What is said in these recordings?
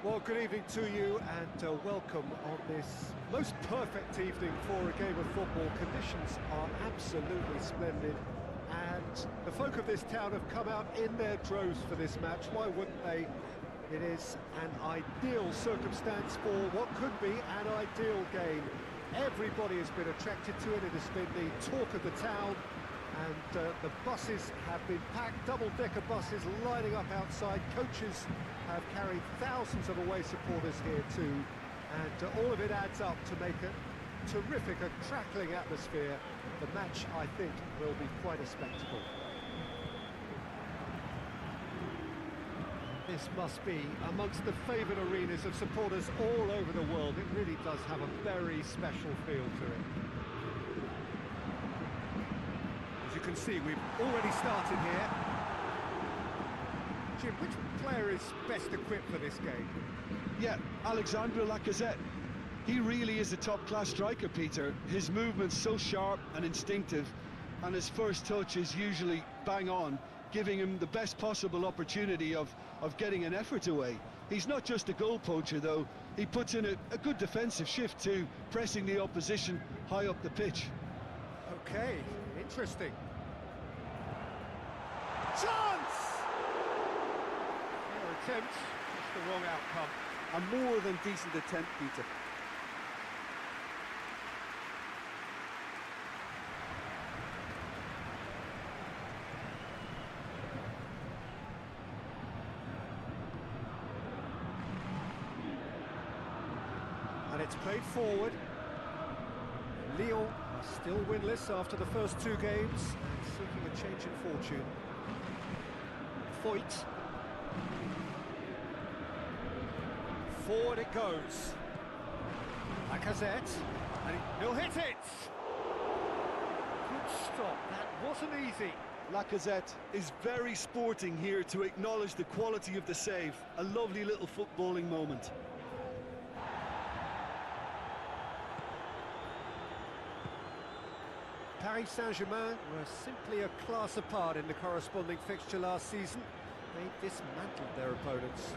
Well, good evening to you and welcome on this most perfect evening for a game of football. Conditions are absolutely splendid and the folk of this town have come out in their droves for this match. Why wouldn't they? It is an ideal circumstance for what could be an ideal game. Everybody has been attracted to it. It has been the talk of the town. And the buses have been packed, double-decker buses lining up outside. Coaches have carried thousands of away supporters here too, and all of it adds up to make a terrific, a crackling atmosphere. The match, I think, will be quite a spectacle. This must be amongst the favoured arenas of supporters all over the world. It really does have a very special feel to it. As you can see, we've already started here. Jim, which player is best equipped for this game? Yeah, Alexandre Lacazette. He really is a top-class striker, Peter. His movement's so sharp and instinctive, and his first touch is usually bang on, giving him the best possible opportunity of getting an effort away. He's not just a goal poacher, though. He puts in a good defensive shift too, pressing the opposition high up the pitch. Okay, interesting. Chance! Fair attempt, just the wrong outcome. A more than decent attempt, Peter. And it's played forward. Lyon are still winless after the first two games and seeking a change in fortune. Foyt. Forward it goes. Lacazette. And he'll hit it! Good stop, that wasn't easy. Lacazette is very sporting here to acknowledge the quality of the save. A lovely little footballing moment. Paris Saint-Germain were simply a class apart in the corresponding fixture last season. They dismantled their opponents.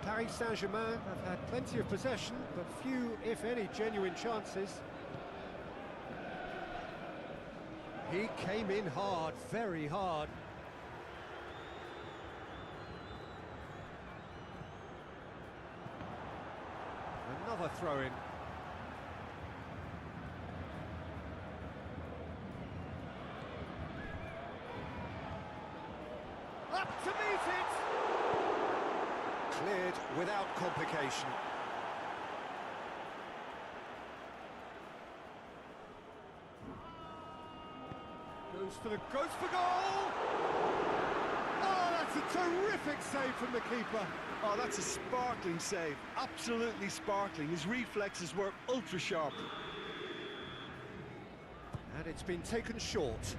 Paris Saint-Germain have had plenty of possession, but few, if any, genuine chances. He came in hard, very hard. Another throw-in. Up to meet it! Cleared without complication. Goes for goal! Oh, that's a terrific save from the keeper. Oh, that's a sparkling save. Absolutely sparkling. His reflexes were ultra sharp. And it's been taken short.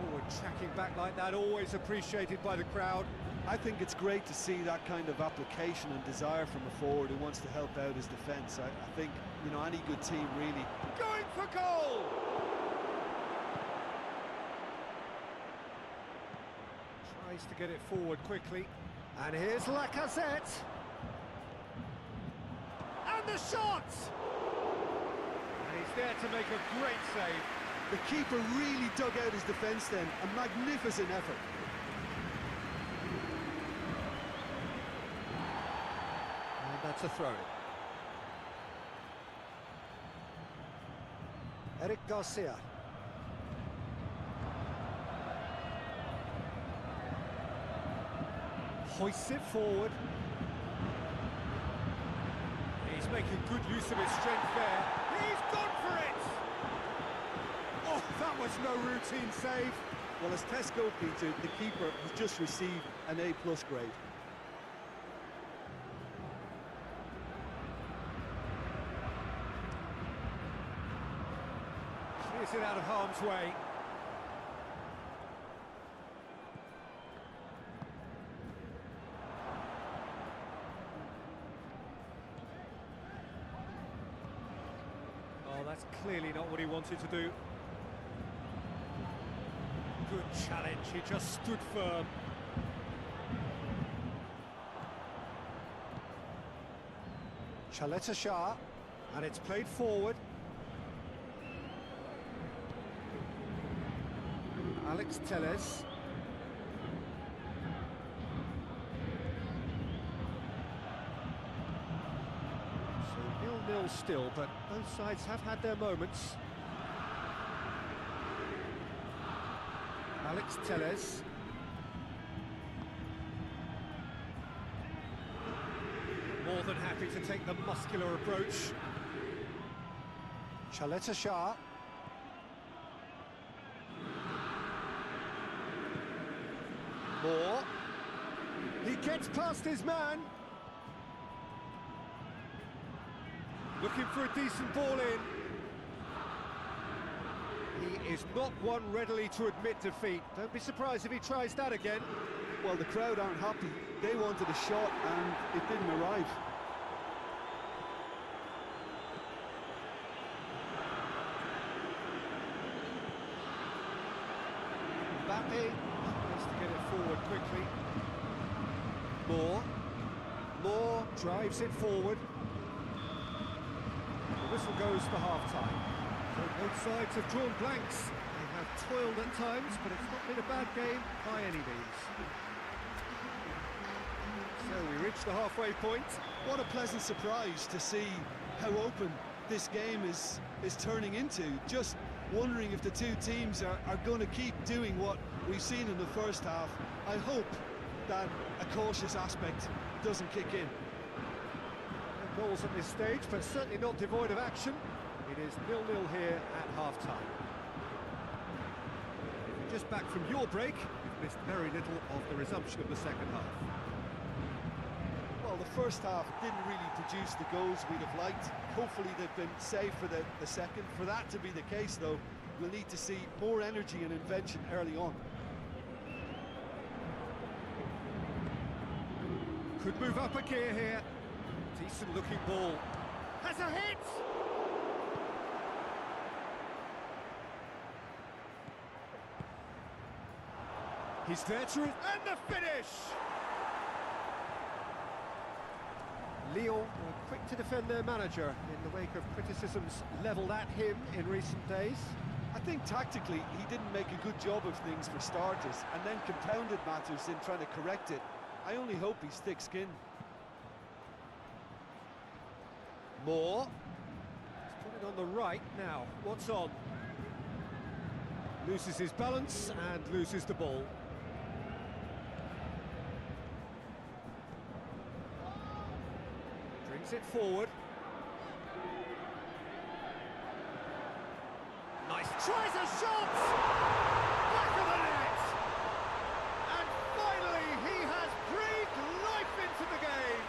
Forward tracking back like that, always appreciated by the crowd. I think it's great to see that kind of application and desire from a forward who wants to help out his defence. I think, you know, any good team really... Going for goal! Tries to get it forward quickly. And here's Lacazette. And the shot! And he's there to make a great save. The keeper really dug out his defence then. A magnificent effort. And that's a throw-in. Eric Garcia. Hoists it forward. He's making good use of his strength there. He's gone for it! Oh, that was no routine save. Well, as tests go, Peter, the keeper has just received an A+ grade. Clears it out of harm's way. That's clearly not what he wanted to do. Good challenge, he just stood firm. Chaleta Shah, and it's played forward. Alex Telles. So 0-0 still, but both sides have had their moments. Alex Telles. More than happy to take the muscular approach. Chaleta Shah. Moore. He gets past his man. Looking for a decent ball in. He is not one readily to admit defeat. Don't be surprised if he tries that again. Well, the crowd aren't happy. They wanted a shot and it didn't arrive. Mbappe has to get it forward quickly. Moore drives it forward. The whistle goes for half-time. So both sides have drawn blanks. They have toiled at times, but it's not been a bad game by any means. So we reach the halfway point. What a pleasant surprise to see how open this game is turning into. Just wondering if the two teams are going to keep doing what we've seen in the first half. I hope that a cautious aspect doesn't kick in. No goals at this stage, but certainly not devoid of action. It is 0-0 here at half-time. If you're just back from your break, you've missed very little of the resumption of the second half. Well, the first half didn't really produce the goals we'd have liked. Hopefully they've been saved for the second. For that to be the case, though, we'll need to see more energy and invention early on. Could move up a gear here. Decent looking ball. Has a hit! He's there to... and the finish! Lyon were quick to defend their manager in the wake of criticisms levelled at him in recent days. I think tactically he didn't make a good job of things for starters, and then compounded matters in trying to correct it. I only hope he's thick-skinned. Moore. He's put it on the right now. What's on? Loses his balance and loses the ball. Brings it forward. Nice. Tries a shot! Back of the net! And finally he has breathed life into the game!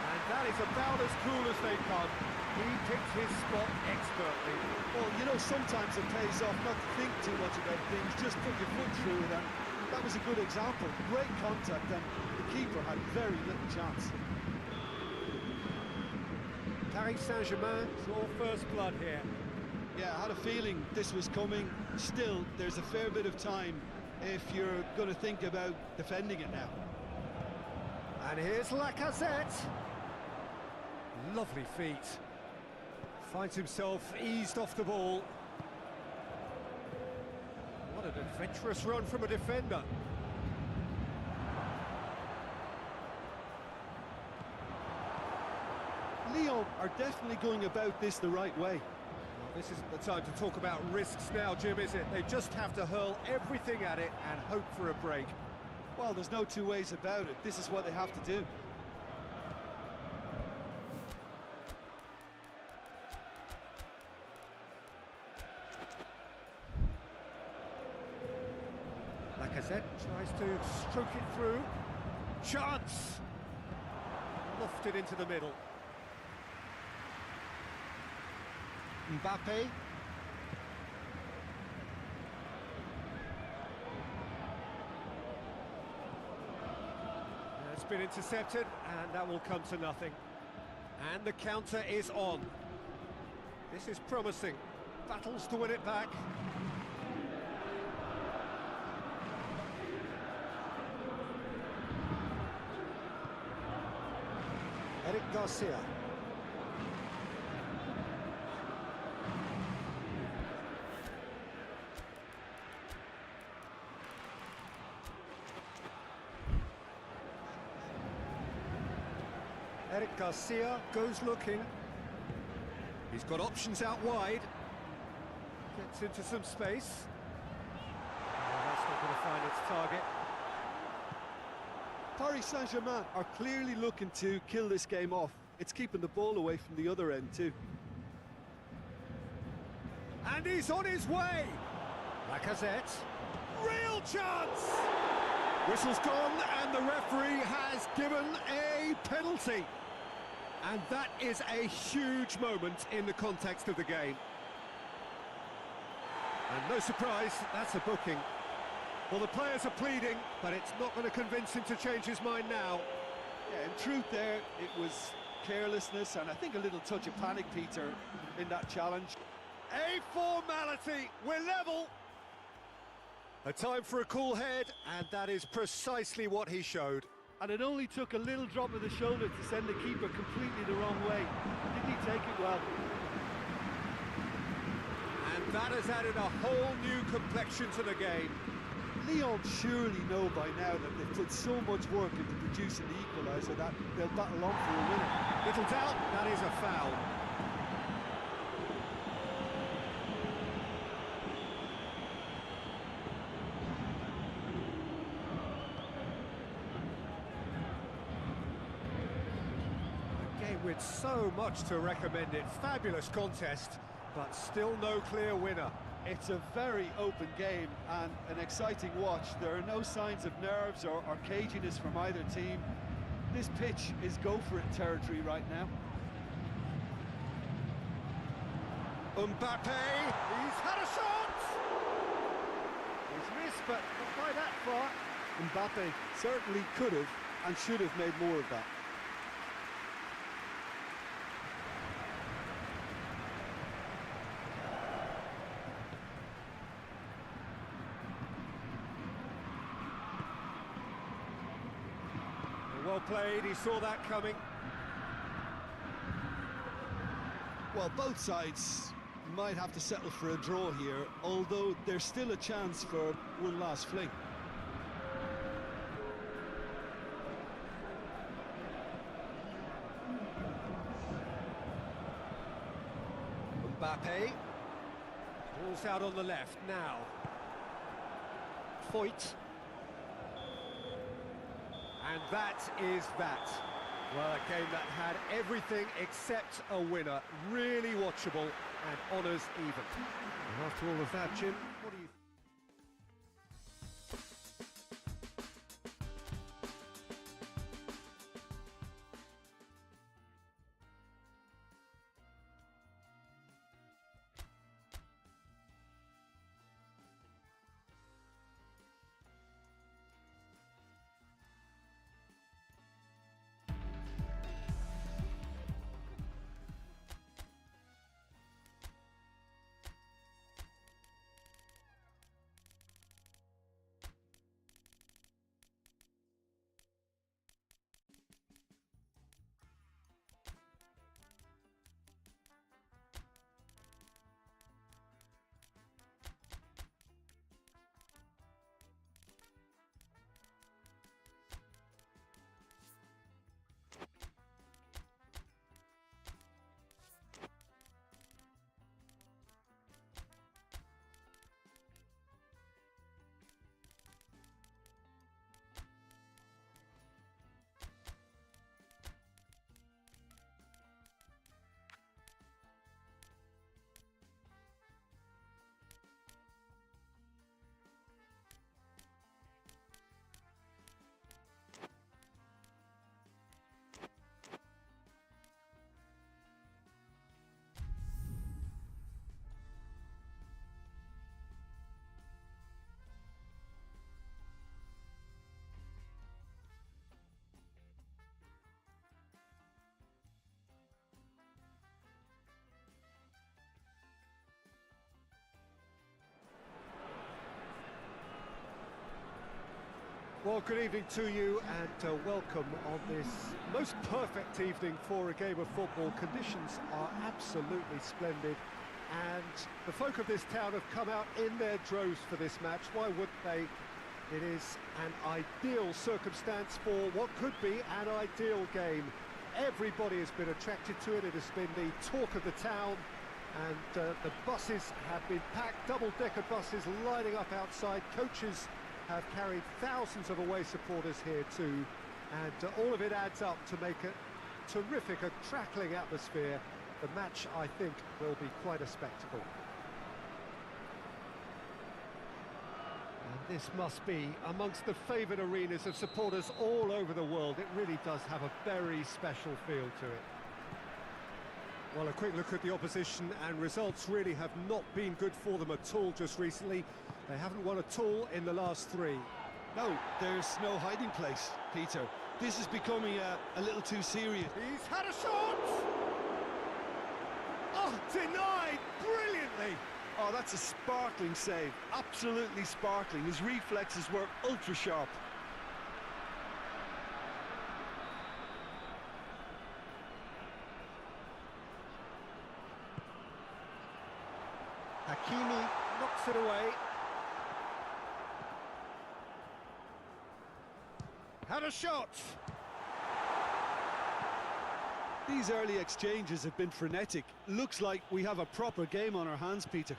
And that is about as cool as they come. He picked his spot expertly. Well, you know, sometimes it pays off not to think too much about things, just put your foot through it, and that was a good example. Great contact, and the keeper had very little chance. Paris Saint-Germain saw first blood here. Yeah, I had a feeling this was coming. Still, there's a fair bit of time if you're going to think about defending it now. And here's Lacazette. Lovely feet. Finds himself eased off the ball. What an adventurous run from a defender. Lyon are definitely going about this the right way. Well, this isn't the time to talk about risks now, Jim, is it? They just have to hurl everything at it and hope for a break. Well, there's no two ways about it. This is what they have to do. Lacazette tries to stroke it through. Chance! Lofted into the middle. Mbappe. It's been intercepted, and that will come to nothing. And the counter is on. This is promising. Battles to win it back. Eric Garcia. Eric Garcia goes looking. He's got options out wide. Gets into some space. Oh, that's not going to find its target. Paris Saint-Germain are clearly looking to kill this game off. It's keeping the ball away from the other end too. And he's on his way! Lacazette. Real chance! Whistle's gone and the referee has given a penalty. And that is a huge moment in the context of the game. And no surprise, that's a booking. Well, the players are pleading, but it's not going to convince him to change his mind now. Yeah, in truth there, it was carelessness and I think a little touch of panic, Peter, in that challenge. A formality, we're level. A time for a cool head, and that is precisely what he showed. And it only took a little drop of the shoulder to send the keeper completely the wrong way. Didn't he take it well? And that has added a whole new complexion to the game. Lyon surely know by now that they've put so much work into producing the equaliser that they'll battle on for a winner. Little doubt, that is a foul. A game with so much to recommend it. Fabulous contest, but still no clear winner. It's a very open game and an exciting watch. There are no signs of nerves or caginess from either team. This pitch is go-for-it territory right now. Mbappe, he's had a shot! He's missed, but not by that far. Mbappe certainly could have and should have made more of that. Well played, he saw that coming. Well, both sides might have to settle for a draw here, although there's still a chance for one last fling. Mbappe. Ball's out on the left now. Foyt. And that is that. Well, a game that had everything except a winner. Really watchable and honours even. And after all of that, Jim, what do you think? Well, good evening to you and welcome on this most perfect evening for a game of football. Conditions are absolutely splendid and the folk of this town have come out in their droves for this match. Why wouldn't they? It is an ideal circumstance for what could be an ideal game. Everybody has been attracted to it. It has been the talk of the town and the buses have been packed, double-decker buses lining up outside. Coaches have carried thousands of away supporters here too, and all of it adds up to make a terrific, a crackling atmosphere. The match, I think, will be quite a spectacle. And this must be amongst the favoured arenas of supporters all over the world. It really does have a very special feel to it. Well, a quick look at the opposition, and results really have not been good for them at all just recently. They haven't won at all in the last three. No, there's no hiding place, Peter. This is becoming a little too serious. He's had a shot! Oh, denied brilliantly! Oh, that's a sparkling save. Absolutely sparkling. His reflexes were ultra-sharp. Hakimi knocks it away. Had a shot! These early exchanges have been frenetic. Looks like we have a proper game on our hands, Peter.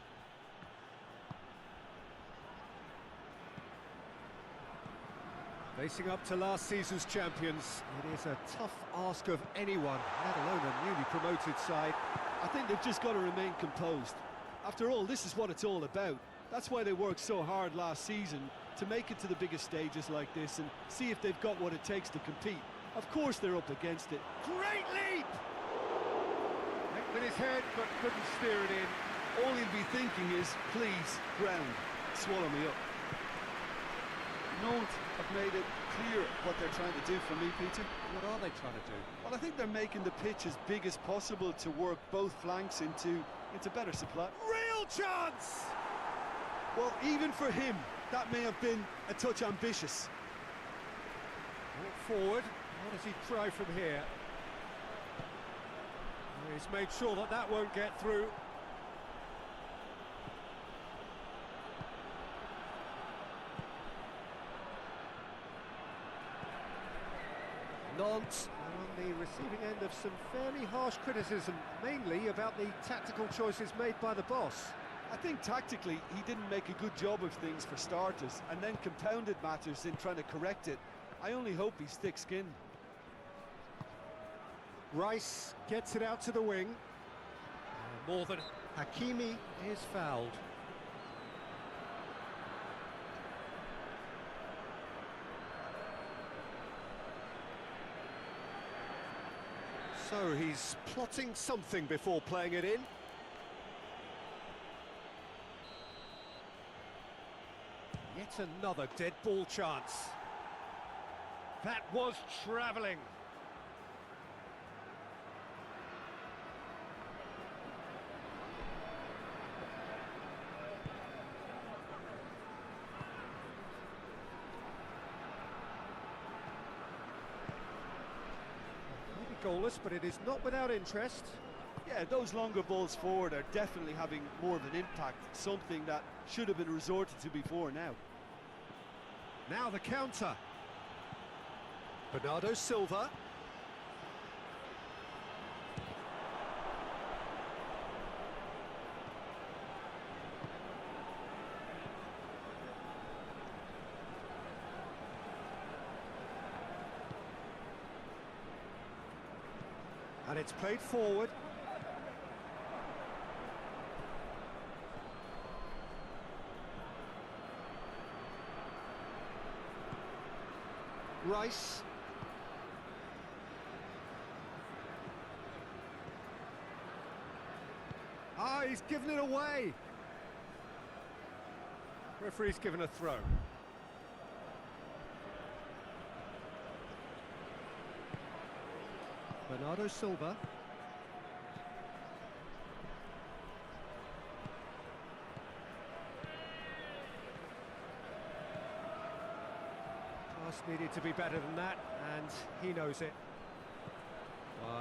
Facing up to last season's champions, it is a tough ask of anyone, let alone a newly promoted side. I think they've just got to remain composed. After all, this is what it's all about. That's why they worked so hard last season to make it to the biggest stages like this and see if they've got what it takes to compete. Of course they're up against it. Great leap! Hit with his head, but couldn't steer it in. All he'll be thinking is, please, ground, swallow me up. Nantes have made it clear what they're trying to do for me, Peter. What are they trying to do? Well, I think they're making the pitch as big as possible to work both flanks into better supply. Real chance! Well, even for him, that may have been a touch ambitious. Walk forward. What does he try from here? He's made sure that that won't get through. Nantes are on the receiving end of some fairly harsh criticism, mainly about the tactical choices made by the boss. I think tactically he didn't make a good job of things for starters, and then compounded matters in trying to correct it. I only hope he's thick-skinned. Rice gets it out to the wing. More than Hakimi is fouled. So he's plotting something before playing it in. Yet another dead ball chance. That was travelling. Goalless, but it is not without interest. Yeah, those longer balls forward are definitely having more of an impact, something that should have been resorted to before now. Now the counter. Bernardo Silva. And it's played forward. Rice. Ah, he's given it away. Referee's given a throw. Bernardo Silva. Pass needed to be better than that, and he knows it.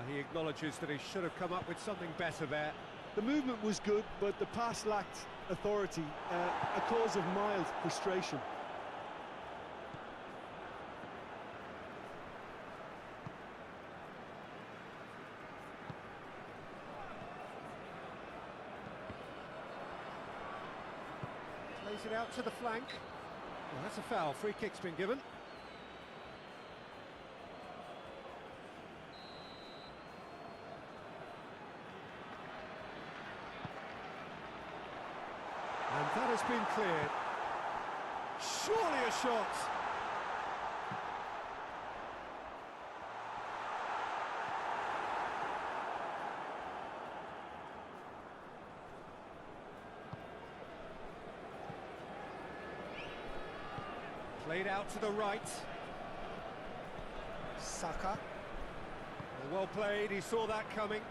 He acknowledges that he should have come up with something better there. The movement was good, but the pass lacked authority, a cause of mild frustration. Plays it out to the flank. Well, that's a foul. Free kick's been given. And that has been cleared. Surely a shot. Played out to the right. Saka. Well played, he saw that coming.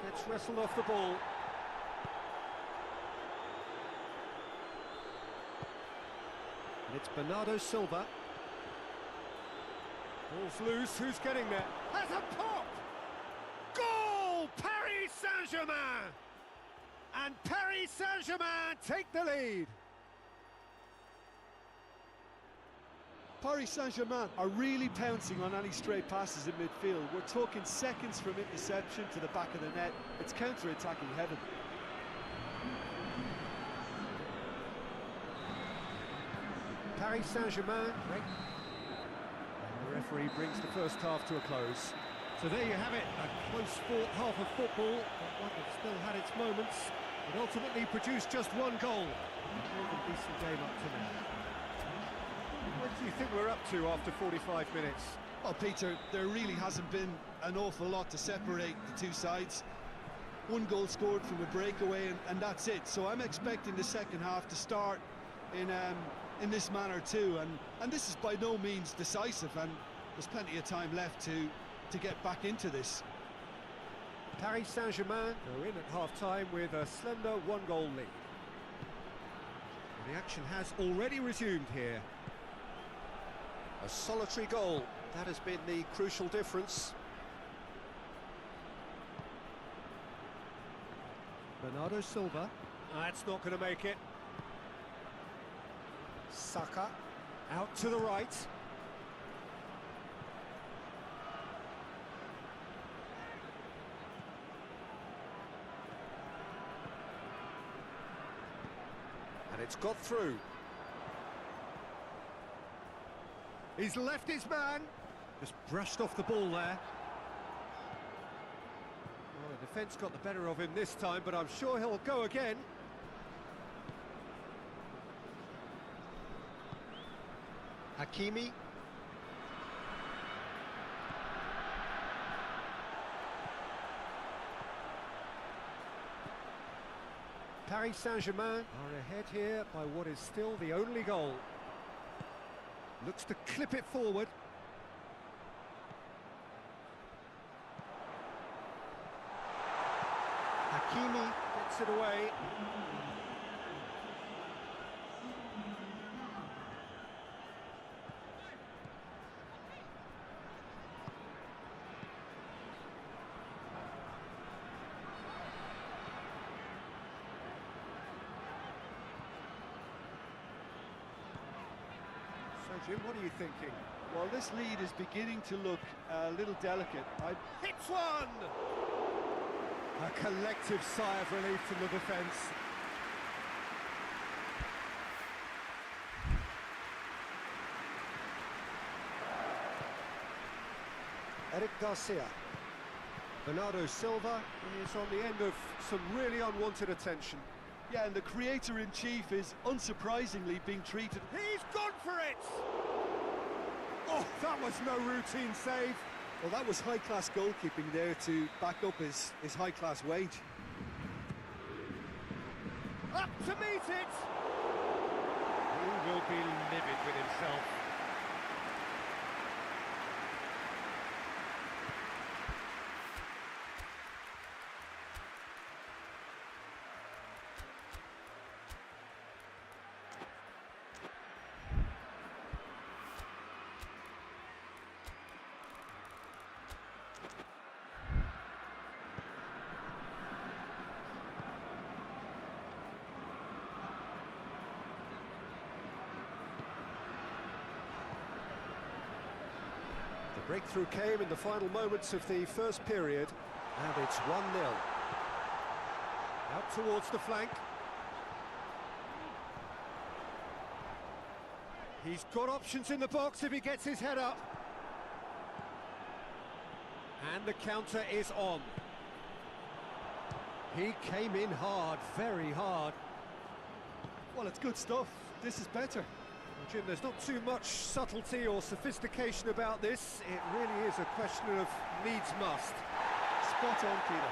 Gets wrestled off the ball. And it's Bernardo Silva. Ball's loose, who's getting there? Has a pop! Goal! Paris Saint-Germain! And Paris Saint-Germain take the lead. Paris Saint-Germain are really pouncing on any stray passes in midfield. We're talking seconds from interception to the back of the net. It's counter-attacking heaven. Paris Saint-Germain break. And the referee brings the first half to a close. So there you have it, a close-fought half of football, but one that still had its moments. It ultimately produced just one goal. A decent game up to now. What do you think we're up to after 45 minutes? Well, Peter, there really hasn't been an awful lot to separate the two sides. One goal scored from a breakaway, and that's it. So I'm expecting the second half to start in this manner too, and this is by no means decisive, and there's plenty of time left to get back into this. Paris Saint-Germain are in at half-time with a slender one-goal lead. The action has already resumed here. A solitary goal, that has been the crucial difference. Bernardo Silva. That's not going to make it. Saka, out to the right. And it's got through. He's left his man. Just brushed off the ball there. Well, the defence got the better of him this time, but I'm sure he'll go again. Hakimi. Paris Saint-Germain are ahead here by what is still the only goal. Looks to clip it forward. Hakimi gets it away. So, Jim, what are you thinking? Well, this lead is beginning to look a little delicate. Hits one! A collective sigh of relief from the defence. Eric Garcia. Bernardo Silva is on the end of some really unwanted attention. Yeah, and the creator-in-chief is unsurprisingly being treated. He's gone for it! Oh, that was no routine save. Well, that was high-class goalkeeping there to back up his high-class wage. Up to meet it! He will be himself. The breakthrough came in the final moments of the first period, and it's 1-0. Out towards the flank. He's got options in the box if he gets his head up. And the counter is on. He came in hard, very hard. Well, it's good stuff. This is better. Well, Jim, there's not too much subtlety or sophistication about this. It really is a question of needs must. Spot on, Peter.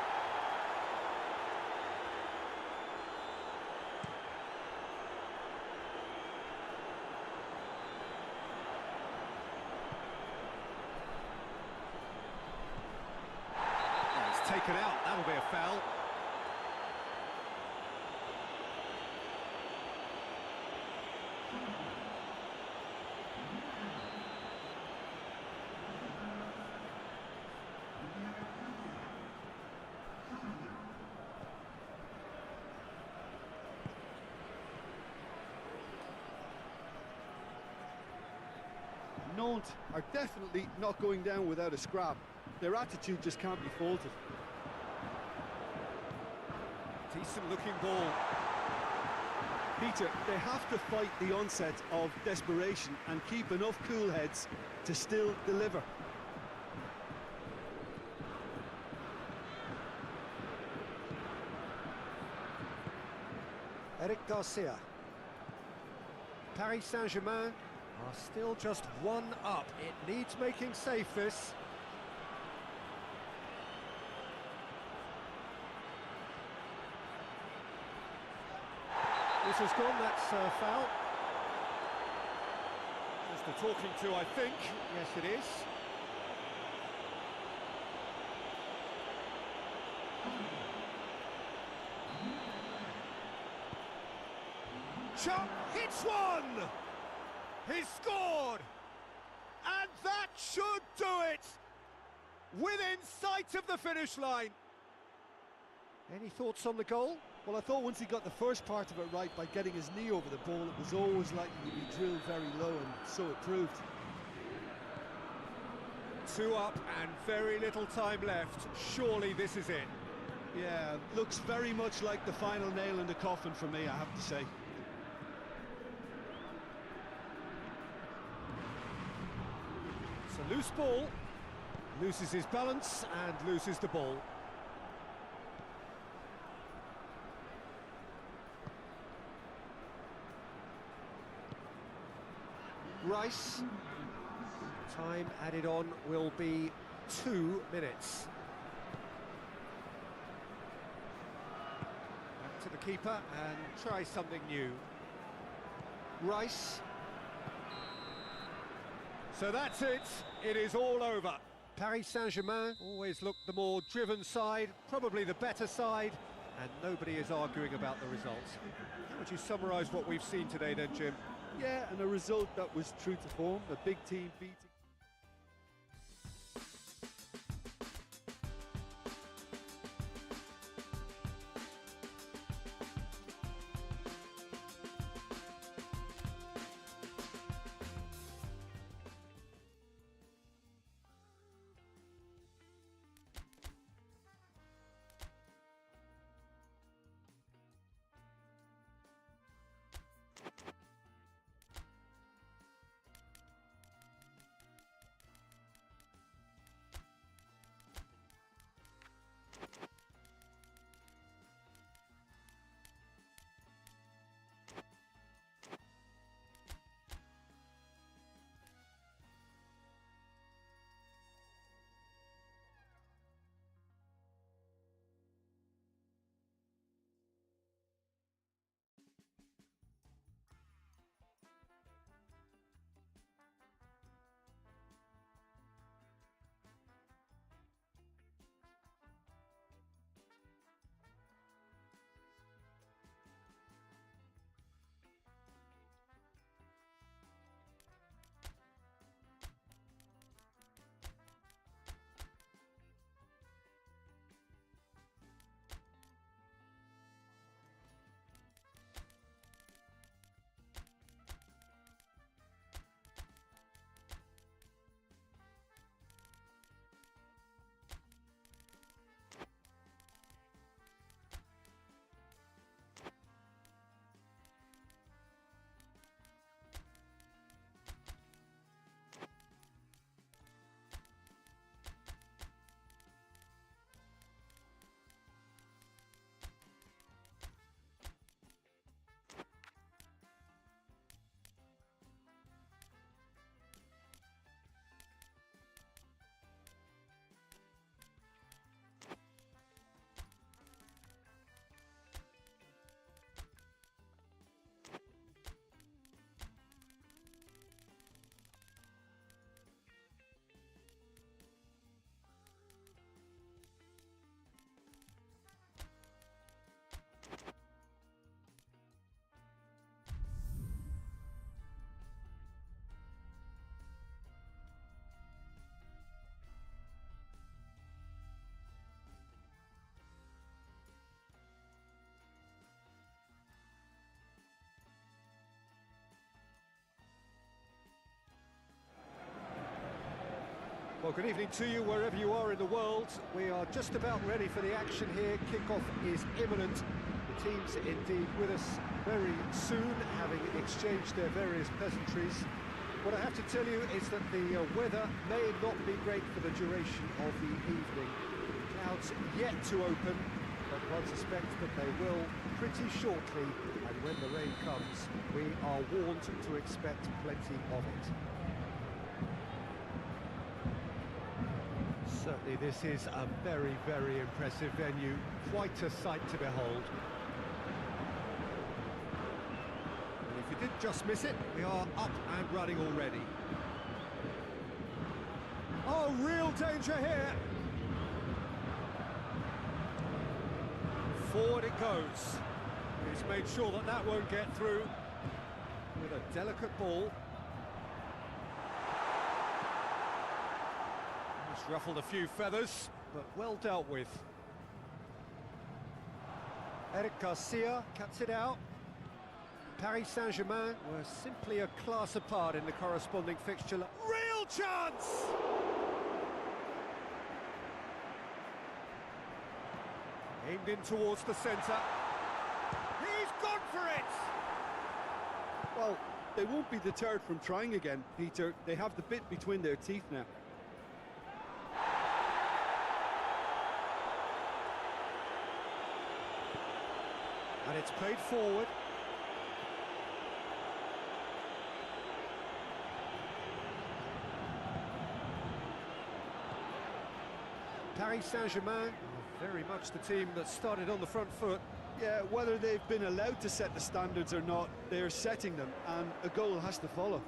It's taken out, that'll be a foul. Nantes are definitely not going down without a scrap. Their attitude just can't be faulted. Decent looking ball. Peter, they have to fight the onset of desperation and keep enough cool heads to still deliver. Eric Garcia. Paris Saint-Germain are still just 1 up. It needs making safe, this. This has gone, that's a foul. Just the talking to, I think. Yes, it is. Shot, hits one! He's scored! And that should do it! Within sight of the finish line. Any thoughts on the goal? Well, I thought once he got the first part of it right by getting his knee over the ball, it was always likely to be drilled very low, and so it proved. 2 up and very little time left. Surely this is it. Yeah, looks very much like the final nail in the coffin for me, I have to say. It's a loose ball. Loses his balance and loses the ball. Rice. Time added on will be 2 minutes. Back to the keeper and try something new. Rice. So that's it. It is all over. Paris Saint-Germain always looked the more driven side, probably the better side, and nobody is arguing about the results. How would you summarise what we've seen today then, Jim? Yeah, and a result that was true to form, a big team beating. Well, good evening to you wherever you are in the world. We are just about ready for the action here. Kickoff is imminent. The teams indeed with us very soon, having exchanged their various pleasantries. What I have to tell you is that the weather may not be great for the duration of the evening. Clouds yet to open, but one suspects that they will pretty shortly, and when the rain comes, we are warned to expect plenty of it. Certainly this is a very, very impressive venue, quite a sight to behold. And if you did just miss it, we are up and running already. Oh, real danger here! Forward it goes. He's made sure that that won't get through with a delicate ball. He's ruffled a few feathers, but well dealt with. Eric Garcia cuts it out. Paris Saint-Germain were simply a class apart in the corresponding fixture. Real chance! Aimed in towards the centre. He's gone for it! Well, they won't be deterred from trying again, Peter. They have the bit between their teeth now. And it's played forward. Paris Saint-Germain, very much the team that started on the front foot. Yeah, whether they've been allowed to set the standards or not, they're setting them, and a goal has to follow.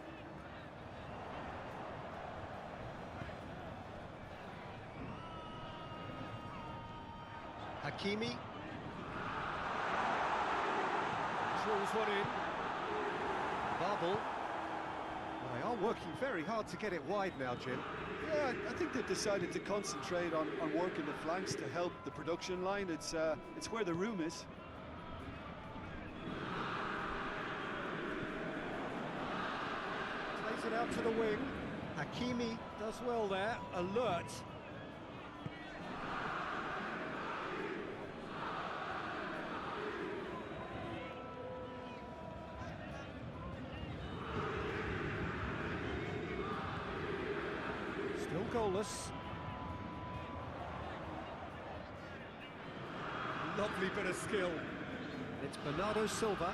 Hakimi. Drills one in. Bubble. Well, they are working very hard to get it wide now, Jim. Yeah, I think they've decided to concentrate on working the flanks to help the production line. It's where the room is. Plays it out to the wing. Hakimi does well there, alert. Still goalless. Lovely bit of skill. It's Bernardo Silva.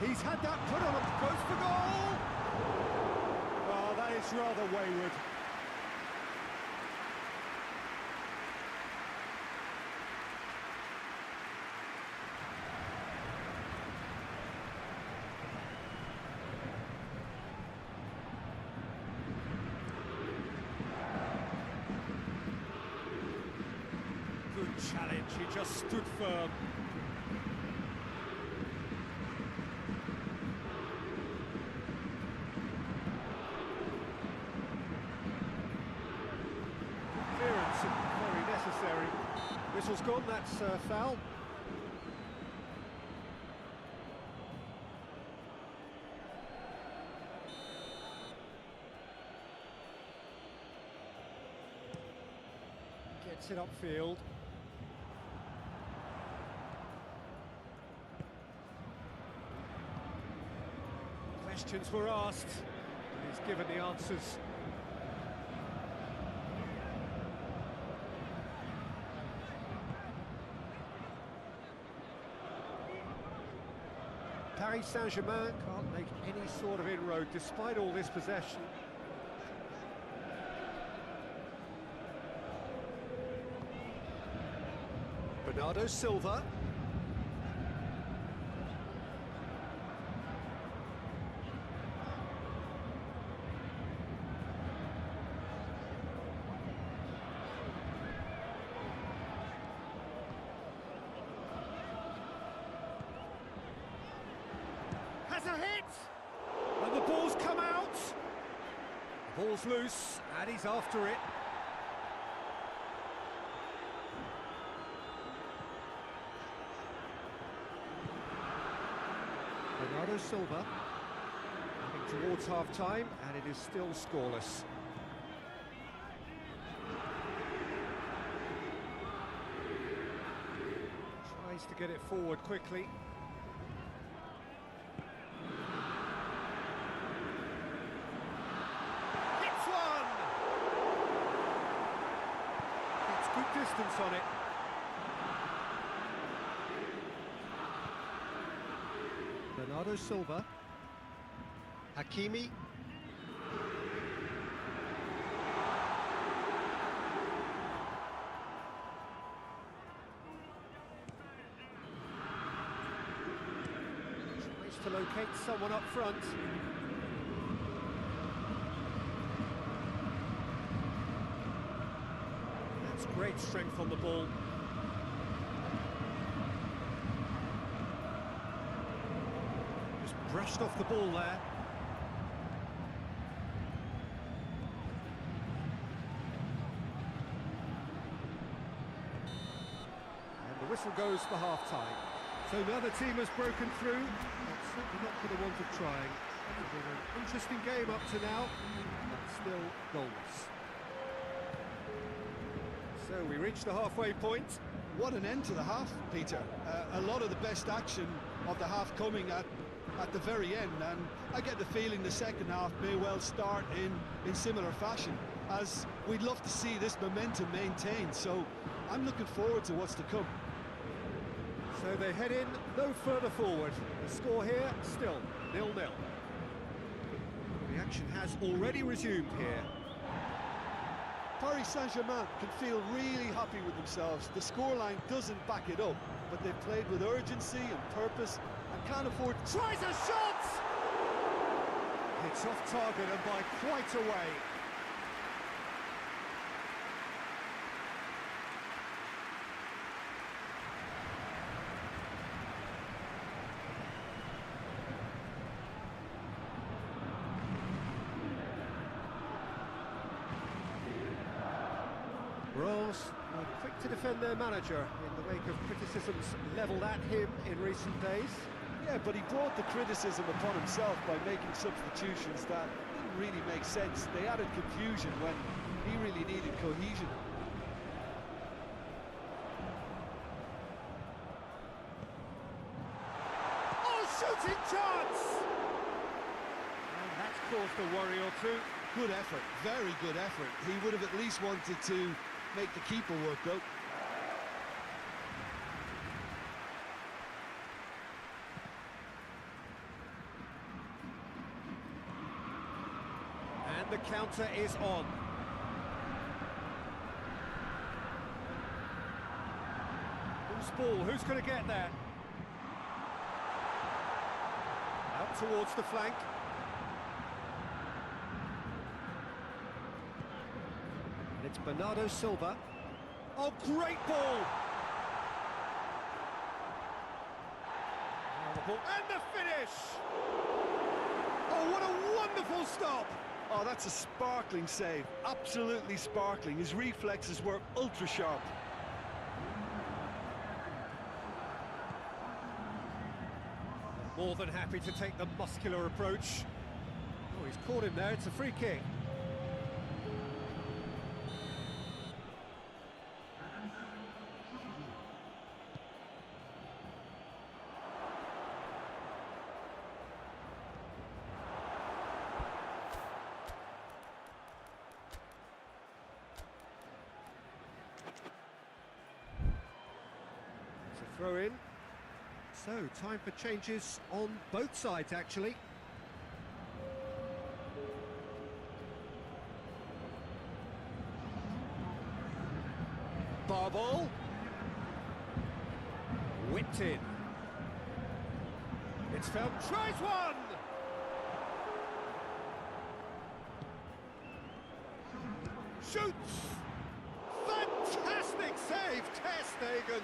He's had that put on, goes for goal! Oh, that is rather wayward. Good challenge, he just stood firm. Clearance, very necessary. Whistle's gone, that's foul. Gets it upfield. Questions were asked, and he's given the answers. Paris Saint-Germain can't make any sort of inroad despite all this possession. Bernardo Silva. Has a hit! And the ball's come out! The ball's loose, and he's after it. Bernardo Silva heading towards half-time, and it is still scoreless. get it forward quickly. Hits one! It's good distance on it. Bernardo Silva. Hakimi. Tries to locate someone up front. That's great strength on the ball. Brushed off the ball there. And the whistle goes for half-time. So now the team has broken through, but certainly not for the want of trying. It's been an interesting game up to now, but still goalless. So we reach the halfway point. What an end to the half, Peter. A lot of the best action of the half coming at the very end, and I get the feeling the second half may well start in similar fashion, as we'd love to see this momentum maintained, so I'm looking forward to what's to come. So they head in no further forward. The score here still 0-0. The action has already resumed here. Paris Saint-Germain can feel really happy with themselves. The scoreline doesn't back it up, but they've played with urgency and purpose and can't afford... Tries a shot! It's off target and by quite a way. Rose were quick to defend their manager in the wake of criticisms levelled at him in recent days. Yeah, but he brought the criticism upon himself by making substitutions that didn't really make sense. They added confusion when he really needed cohesion. Oh, shooting chance! And that's caused a worry or two. Good effort, very good effort. He would have at least wanted to make the keeper work, though. And the counter is on. Who's ball? Who's going to get there? Out towards the flank. And it's Bernardo Silva. Oh, great ball! Now the ball and the finish! Oh, what a wonderful stop! Oh, that's a sparkling save. Absolutely sparkling. His reflexes were ultra sharp. More than happy to take the muscular approach. Oh, he's caught him there. It's a free kick. It's a throw in. So, time for changes on both sides, actually. Barball. Whipped in. It's found. Tries one! Shoots! Fantastic save, Ter Stegen!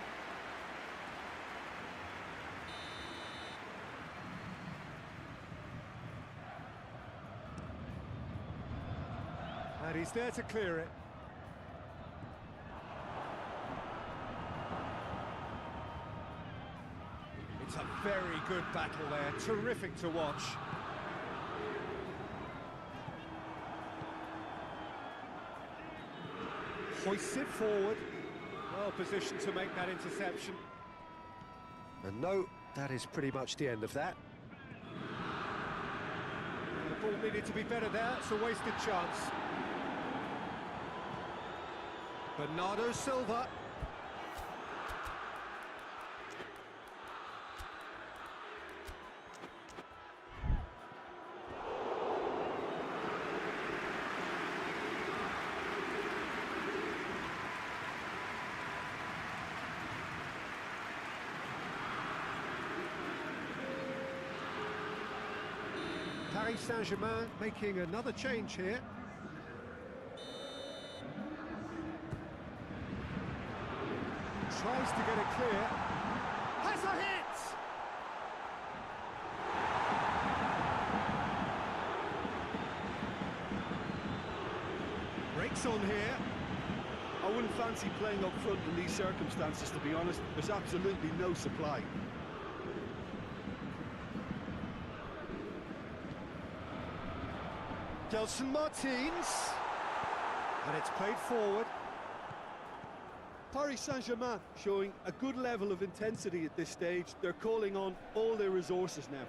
And he's there to clear it. It's a very good battle there, terrific to watch. Hoists it forward, well positioned to make that interception. And no, that is pretty much the end of that. The ball needed to be better there, it's a wasted chance. Bernardo Silva. Paris Saint-Germain making another change here. Tries to get it clear. Has a hit! Breaks on here. I wouldn't fancy playing up front in these circumstances, to be honest. There's absolutely no supply. Gelson Martins. And it's played forward. Paris Saint-Germain showing a good level of intensity at this stage. They're calling on all their resources now.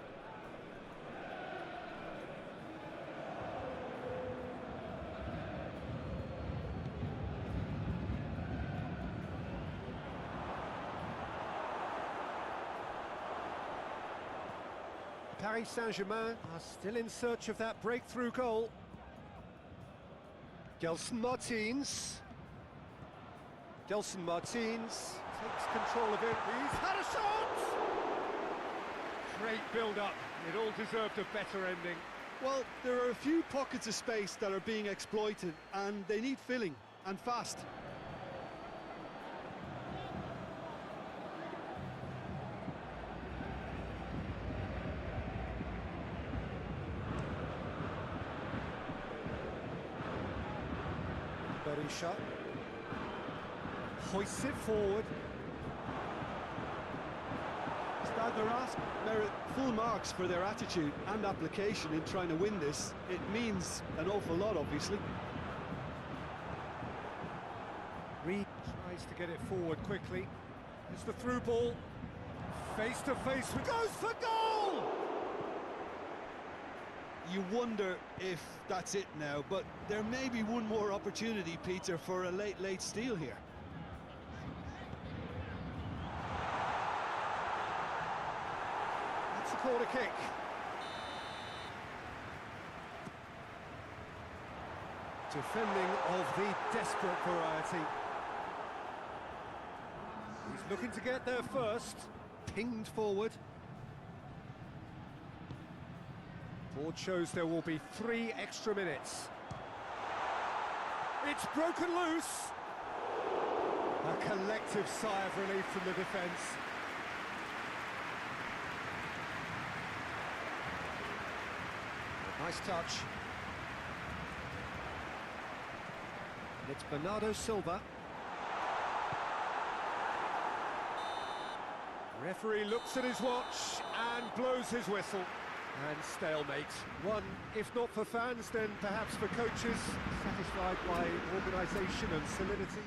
Paris Saint-Germain are still in search of that breakthrough goal. Gelson Martins. Gelson Martins takes control of it. He's had a shot! Great build-up. It all deserved a better ending. Well, there are a few pockets of space that are being exploited, and they need filling, and fast. Berisha hoists it forward. Stade de Reims merit full marks for their attitude and application in trying to win this. It means an awful lot, obviously. Reed tries to get it forward quickly. It's the through ball. Face to face with goes for goal! You wonder if that's it now, but there may be one more opportunity, Peter, for a late steal here. That's a corner kick. Defending of the desperate variety. He's looking to get there first. Pinged forward. Board shows there will be 3 extra minutes. It's broken loose. A collective sigh of relief from the defence. A nice touch. It's Bernardo Silva. Referee looks at his watch and blows his whistle. And stalemate. One, if not for fans, then perhaps for coaches, satisfied by organisation and solidity.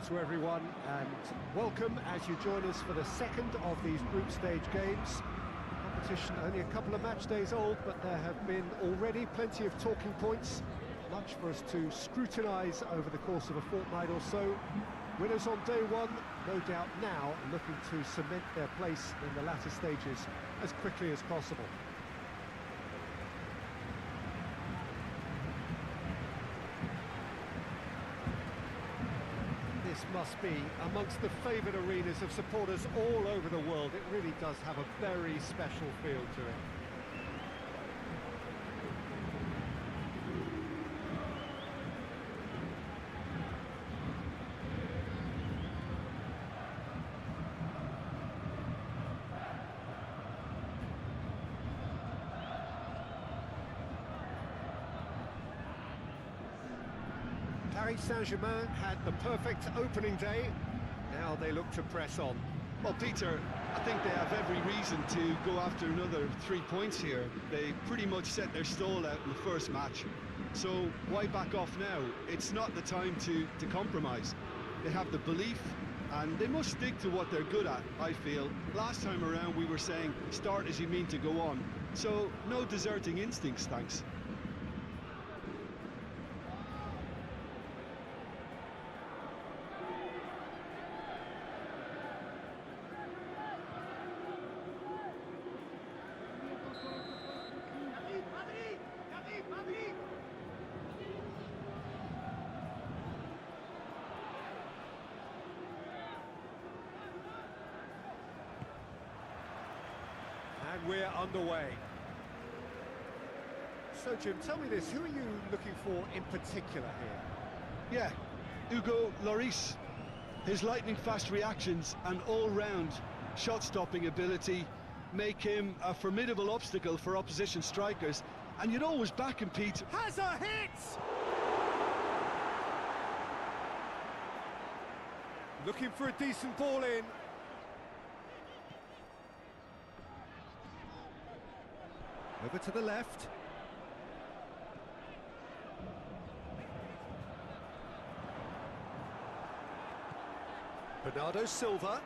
to everyone, and welcome as you join us for the second of these group stage games. Competition only a couple of match days old, but there have been already plenty of talking points, much for us to scrutinise over the course of a fortnight or so. Winners on day one, no doubt now looking to cement their place in the latter stages as quickly as possible. This must be amongst the favoured arenas of supporters all over the world. It really does have a very special feel to it. Paris Saint-Germain had the perfect opening day. Now they look to press on. Well, Peter, I think they have every reason to go after another 3 points here. They pretty much set their stall out in the first match. So why back off now? It's not the time to compromise. They have the belief, and they must stick to what they're good at, I feel. Last time around we were saying, start as you mean to go on. So no deserting instincts, thanks. And we're underway. So, Jim, tell me this, who are you looking for in particular here? Yeah, Hugo Lloris. His lightning-fast reactions and all-round shot-stopping ability make him a formidable obstacle for opposition strikers. And you'd always back him, Pete. Has a hit! Looking for a decent ball in. Over to the left. Bernardo Silva.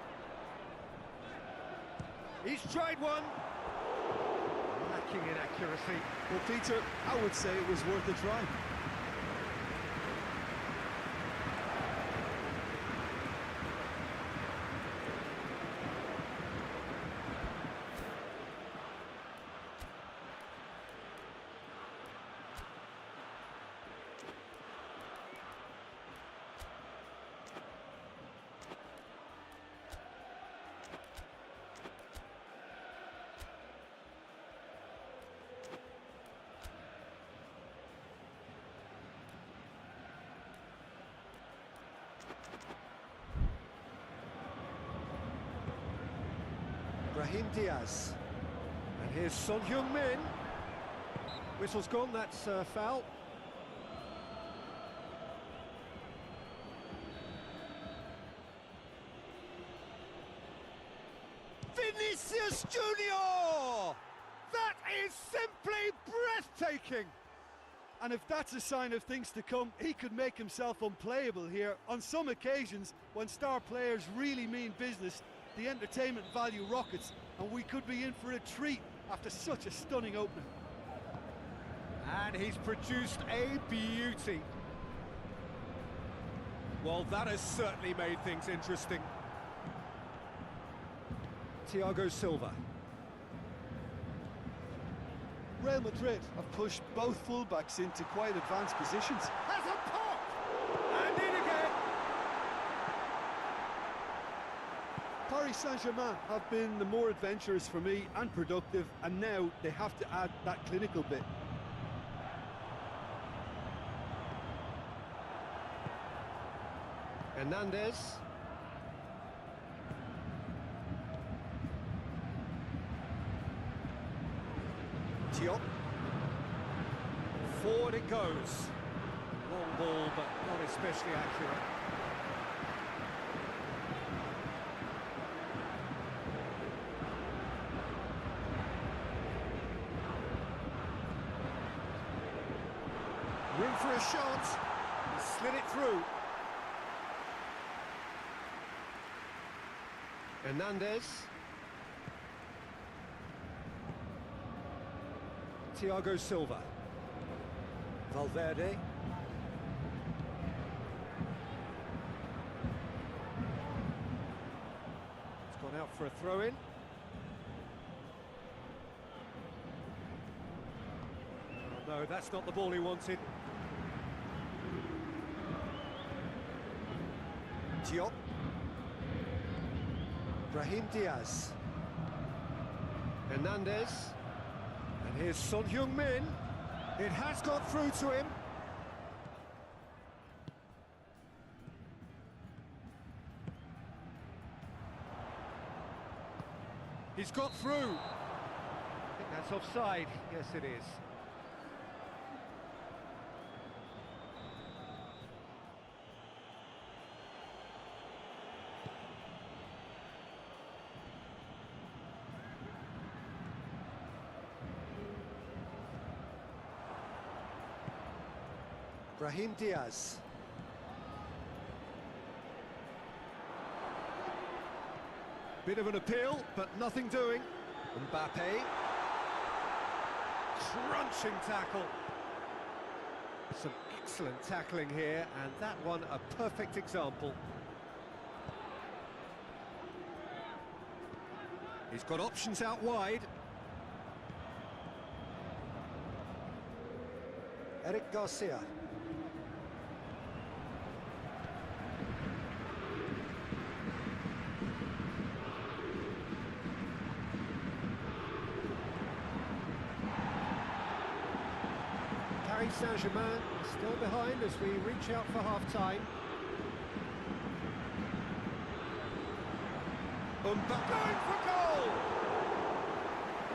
He's tried one. Lacking in accuracy. Well, Peter, I would say it was worth a try. Brahim Diaz. And here's Son Heung-min. Whistle's gone, that's foul. Vinicius Junior! That is simply breathtaking! And if that's a sign of things to come, he could make himself unplayable here. On some occasions, when star players really mean business, the entertainment value rockets, and we could be in for a treat after such a stunning opening. And he's produced a beauty. Well, that has certainly made things interesting. Thiago Silva. Real Madrid have pushed both fullbacks into quite advanced positions. Has a pop! And in again! Paris Saint-Germain have been the more adventurous for me and productive, and now they have to add that clinical bit. Hernandez. Thiago. Forward it goes. Long ball, but not especially accurate. Room for a shot. He slid it through. Hernandez. Thiago Silva. Valverde. It's gone out for a throw-in. Oh, no, that's not the ball he wanted. Diop. Brahim Diaz. Hernandez. And here's Son Heung-min. It has got through to him. He's got through. I think that's offside. Yes, it is. Brahim Diaz. Bit of an appeal, but nothing doing. Mbappe. Crunching tackle. Some excellent tackling here, and that one a perfect example. He's got options out wide. Eric Garcia. Paris Saint-Germain still behind as we reach out for half-time. Mbappe going for goal!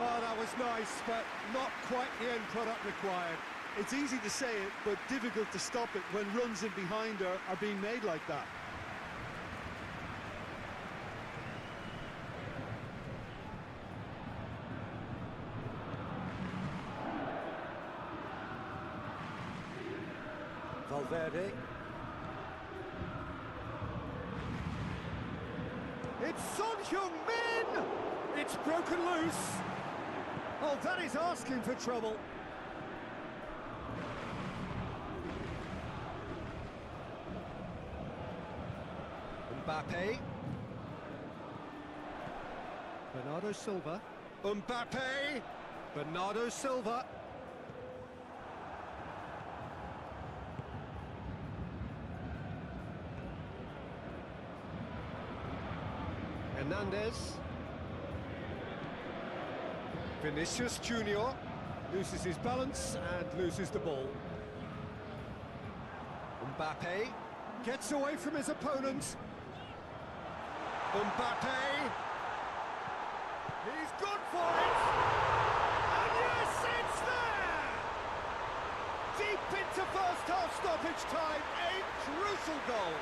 Oh, that was nice, but not quite the end product required. It's easy to say it, but difficult to stop it when runs in behind are being made like that. Valverde. It's Son Heung-min! It's broken loose. Oh, that is asking for trouble. Mbappe. Bernardo Silva. Mbappe! Bernardo Silva. Hernandez. Vinicius Junior loses his balance and loses the ball. Mbappe gets away from his opponent. Mbappe. He's good for it. And yes, it's there! Deep into first half stoppage time, a crucial goal.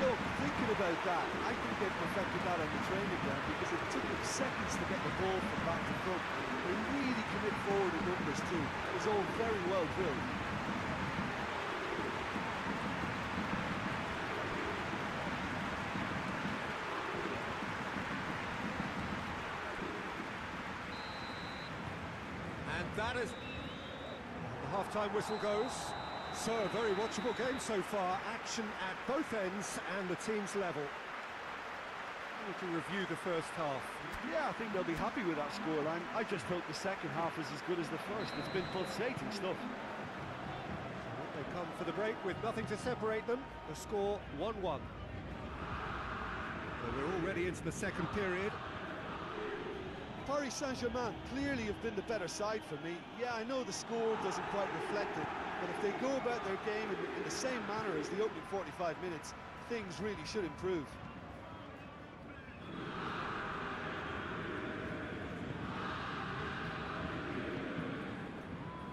Look, thinking about that, I think they perfected that on the training ground because it took them seconds to get the ball from back to front. They really commit forward in numbers too. It was all very well drilled. And that is... The half-time whistle goes. So, a very watchable game so far. Action at both ends and the team's level. We can review the first half. Yeah, I think they'll be happy with that scoreline. I just thought the second half was as good as the first. It's been pulsating stuff. They come for the break with nothing to separate them. The score 1-1. So we're already into the second period. Paris Saint-Germain clearly have been the better side for me. Yeah, I know the score doesn't quite reflect it, but if they go about their game in the same manner as the opening 45 minutes, things really should improve.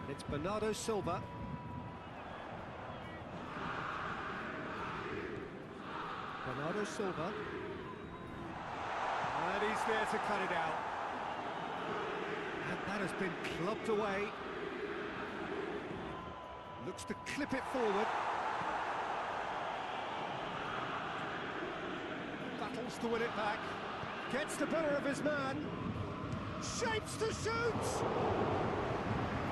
It's Bernardo Silva. Bernardo Silva. And he's there to cut it out. And that has been clubbed away. Looks to clip it forward. battles to win it back. Gets the better of his man. Shapes to shoot!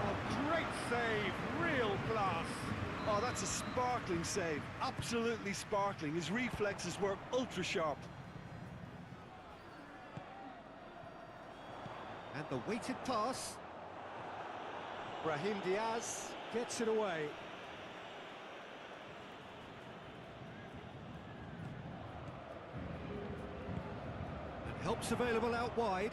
A great save, real class. Oh, that's a sparkling save. Absolutely sparkling. His reflexes were ultra sharp. And the weighted pass. Brahim Diaz gets it away. And help's available out wide.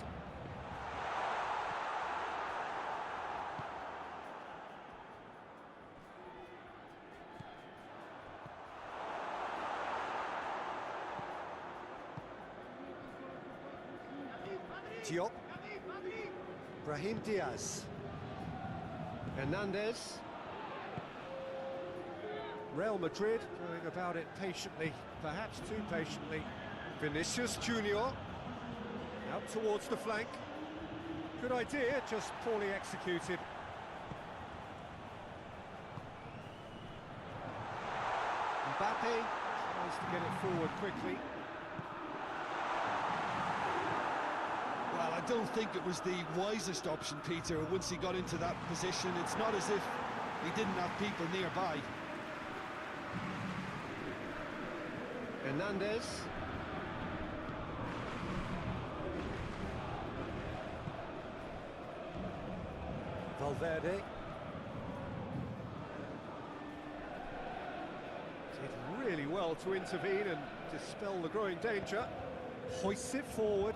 Diop. Brahim Diaz. Hernandez. Real Madrid going about it patiently, perhaps too patiently. Vinicius Junior. Out towards the flank. Good idea, just poorly executed. Mbappe tries to get it forward quickly. Well, I don't think it was the wisest option, Peter, once he got into that position. It's not as if he didn't have people nearby. Hernandez. Valverde. Did really well to intervene and dispel the growing danger. Hoists it forward.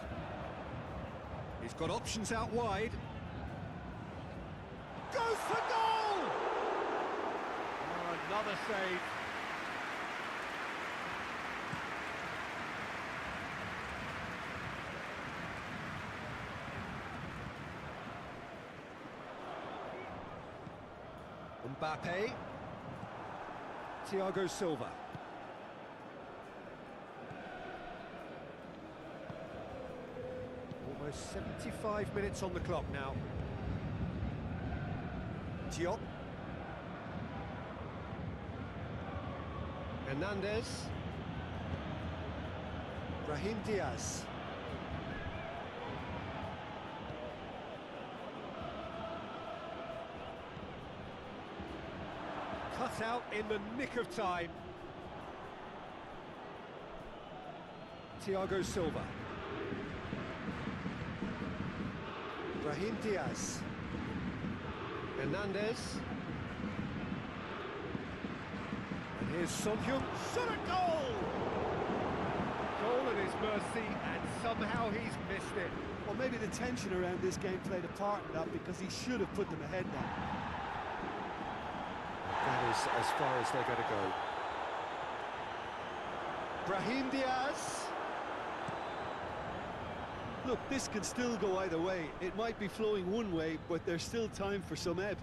He's got options out wide. Goes for goal! Oh, another save. Mbappe. Thiago Silva. Almost 75 minutes on the clock now. Diop. Hernandez. Brahim Diaz. Cut out in the nick of time. Thiago Silva. Brahim Diaz. Hernandez. And here's Son Heung. Shot a goal! Goal at his mercy, and somehow he's missed it. Well, maybe the tension around this game played a part in that, because he should have put them ahead now. That is as far as they're going to go. Brahim Diaz. Look, this can still go either way. It might be flowing one way, but there's still time for some ebb.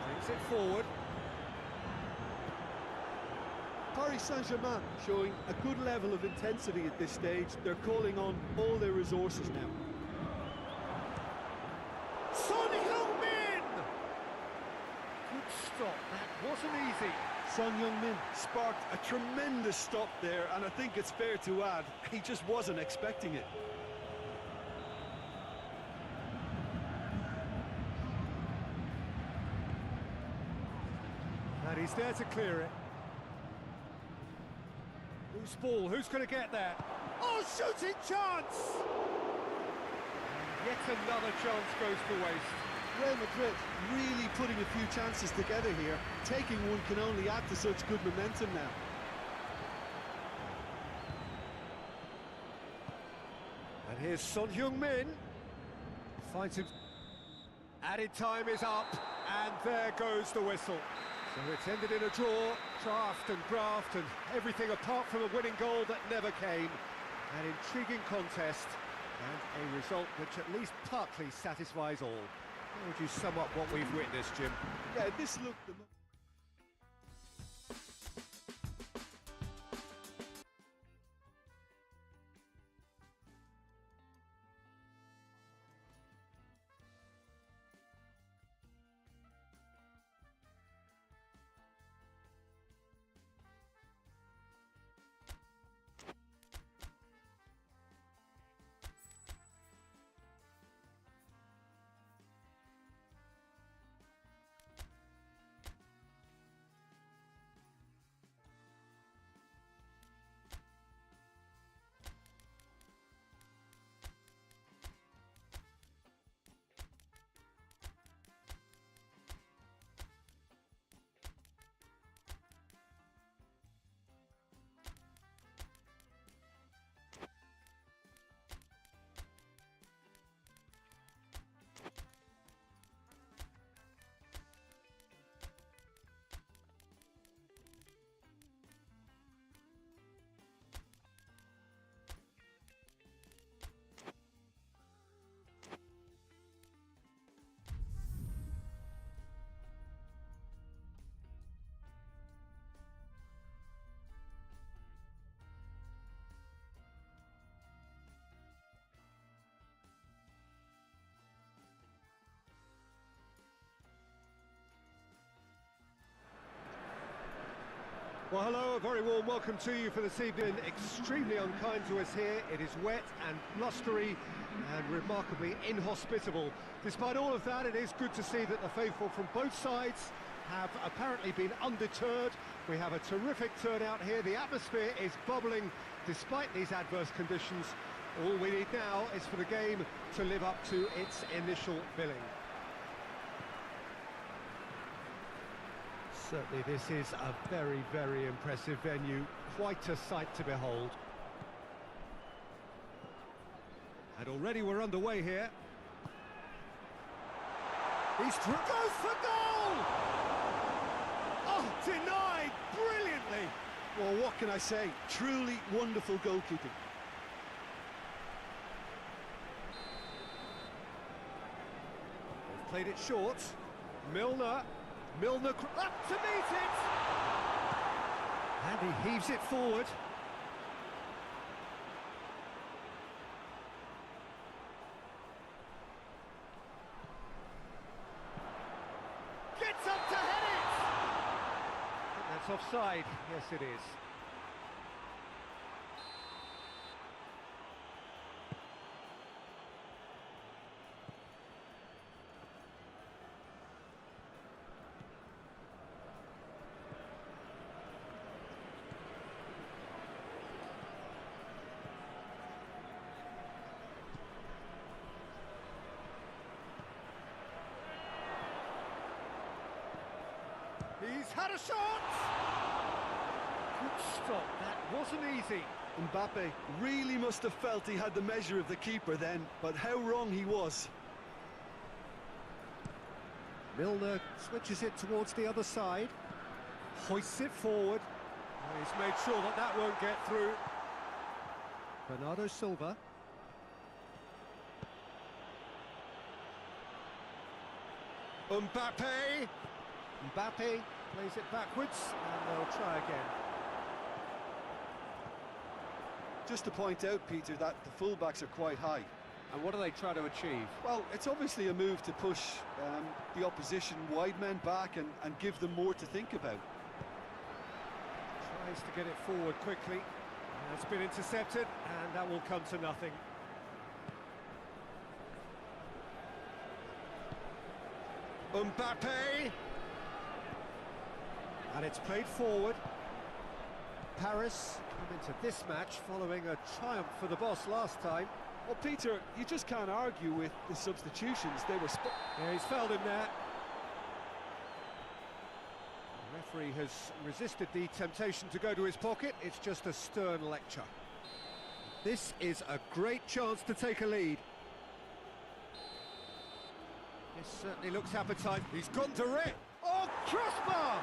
Brings it forward. Paris Saint-Germain showing a good level of intensity at this stage. They're calling on all their resources now. Son Heung-min! Good stop, that wasn't easy. Son Heung-min sparked a tremendous stop there, and I think it's fair to add, he just wasn't expecting it. And he's there to clear it. Who's ball? Who's going to get there? Oh, shooting chance! And yet another chance goes to waste. Real Madrid really putting a few chances together here. Taking one can only add to such good momentum now. And here's Son Heung-min. Finds him. Added time is up, and there goes the whistle. So it's ended in a draw, draft and graft, and everything apart from a winning goal that never came. An intriguing contest, and a result which at least partly satisfies all. How would you sum up what we've witnessed, Jim? Yeah, this looked the Well, hello, a very warm welcome to you for this evening. Extremely unkind to us here. It is wet and blustery and remarkably inhospitable. Despite all of that, it is good to see that the faithful from both sides have apparently been undeterred. We have a terrific turnout here. The atmosphere is bubbling despite these adverse conditions. All we need now is for the game to live up to its initial billing. Certainly this is a very, very impressive venue, quite a sight to behold. And already we're underway here. He's through, goes for goal! Oh, denied brilliantly! Well, what can I say? Truly wonderful goalkeeping. They've played it short. Milner up to meet it! And he heaves it forward. Gets up to head it! That's offside. Yes, it is. He's had a shot! Good stop, that wasn't easy. Mbappe really must have felt he had the measure of the keeper then, but how wrong he was. Milner switches it towards the other side, hoists it forward. He's made sure that that won't get through. Bernardo Silva. Mbappe plays it backwards, and they'll try again. Just to point out, Peter, that the fullbacks are quite high. And what do they try to achieve? Well, it's obviously a move to push the opposition wide men back and give them more to think about. Tries to get it forward quickly. It's been intercepted, and that will come to nothing. Mbappe! And it's played forward. Paris come into this match following a triumph for the boss last time. Well, Peter, you just can't argue with the substitutions. They were yeah, he's fouled him there. The referee has resisted the temptation to go to his pocket. It's just a stern lecture. This is a great chance to take a lead. This certainly looks appetizing. He's gone direct. Oh, crossbar!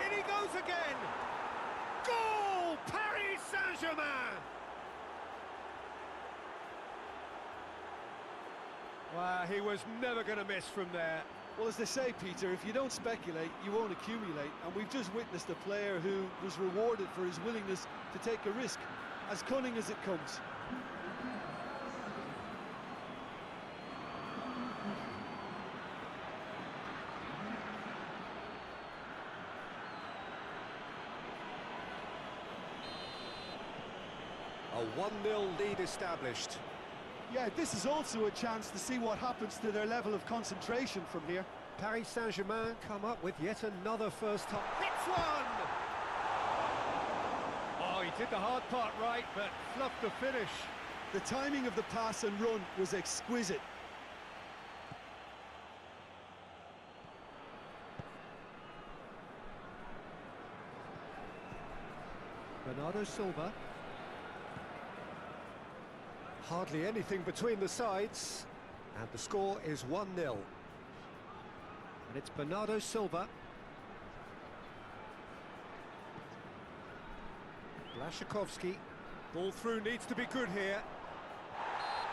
In he goes again! Goal! Paris Saint-Germain! Wow, he was never going to miss from there. Well, as they say, Peter, if you don't speculate, you won't accumulate. And we've just witnessed a player who was rewarded for his willingness to take a risk, as cunning as it comes. A 1-0 lead established. Yeah, this is also a chance to see what happens to their level of concentration from here. Paris Saint-Germain come up with yet another first time. Hits one! Oh, he did the hard part right, but fluffed the finish. The timing of the pass and run was exquisite. Bernardo Silva. Hardly anything between the sides, and the score is 1-0. And it's Bernardo Silva. Blaszczykowski. Ball through needs to be good here.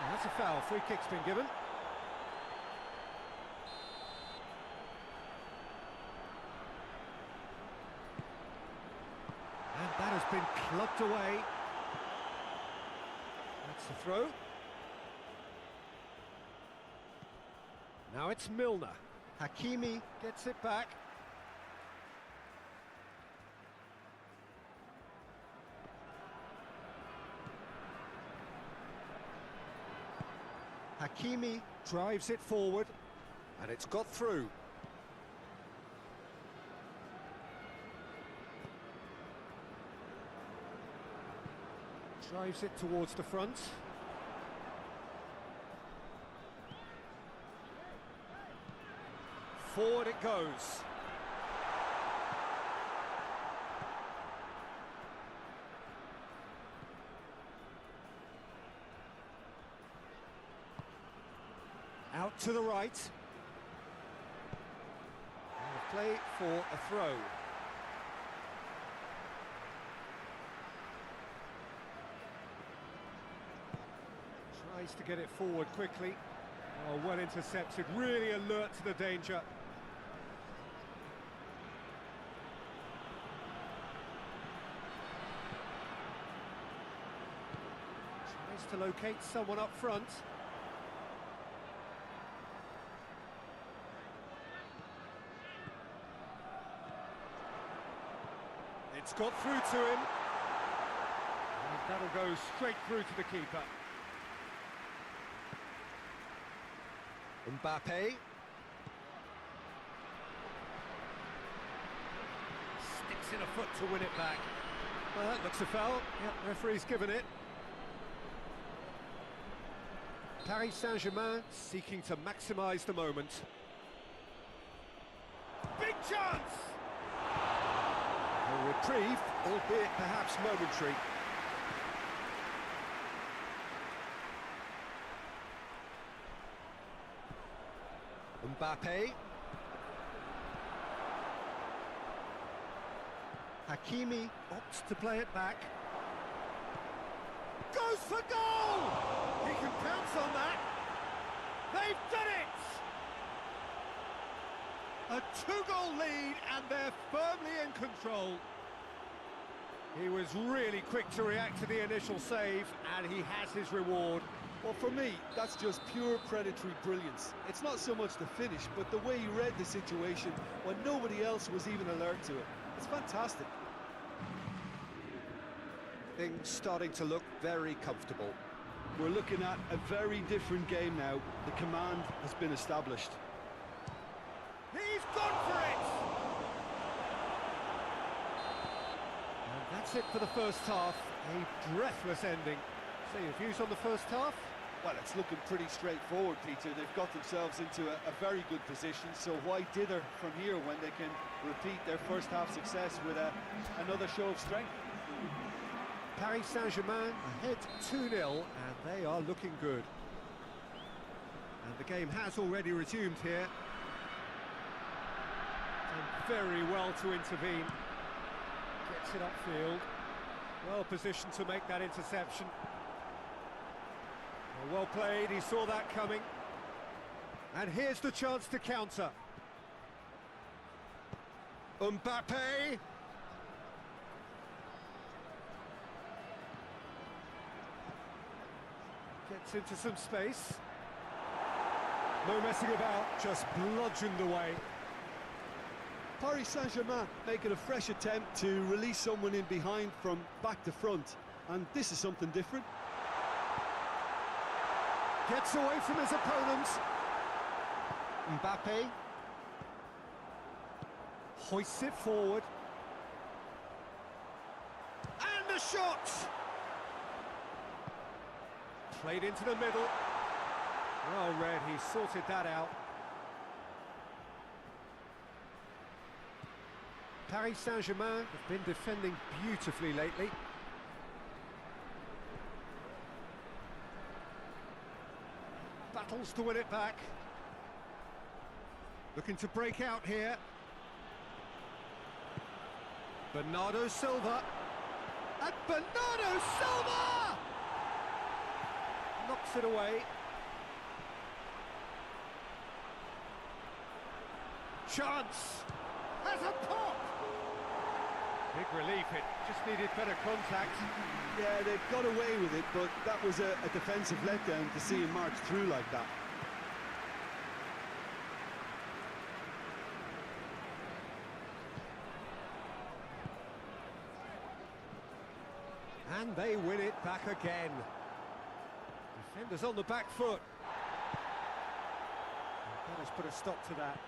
And that's a foul. Free kick's been given. And that has been clubbed away. That's the throw. Now it's Milner. Hakimi gets it back. Hakimi drives it forward, and it's got through. Drives it towards the front. Forward it goes. Out to the right. And a play for a throw. Tries to get it forward quickly. Oh, well intercepted, really alert to the danger. Tries to locate someone up front. It's got through to him. And that'll go straight through to the keeper. Mbappe. Sticks in a foot to win it back. Well, that looks a foul. Yep, referee's given it. Paris Saint-Germain seeking to maximise the moment. Big chance! A reprieve, albeit perhaps momentary. Mbappe. Hakimi opts to play it back. Goes for goal! He can pounce on that. They've done it! A two-goal lead, and they're firmly in control. He was really quick to react to the initial save, and he has his reward. Well, for me, that's just pure predatory brilliance. It's not so much the finish, but the way he read the situation when nobody else was even alert to it. It's fantastic. Things starting to look very comfortable. We're looking at a very different game now. The command has been established. He's gone for it! And that's it for the first half. A breathless ending. So your views on the first half? Well, it's looking pretty straightforward, Peter. They've got themselves into a very good position, so why dither from here when they can repeat their first half success with another show of strength? Paris Saint-Germain ahead 2-0, and they are looking good. And the game has already resumed here. Done very well to intervene. Gets it upfield. Well positioned to make that interception. Well played, he saw that coming. And here's the chance to counter. Mbappe. Gets into some space. No messing about, just bludgeoned away. Paris Saint-Germain making a fresh attempt to release someone in behind from back to front. And this is something different. Gets away from his opponent. Mbappe hoists it forward. And the shot! Played into the middle. Well read, he sorted that out. Paris Saint-Germain have been defending beautifully lately. Battles to win it back. Looking to break out here. Bernardo Silva. And Bernardo Silva! Knocks it away. Chance! Has a pop! Big relief, it just needed better contact. Yeah, they got away with it, but that was a defensive letdown to see him march through like that. And they win it back again. Defenders on the back foot. Just put a stop to that.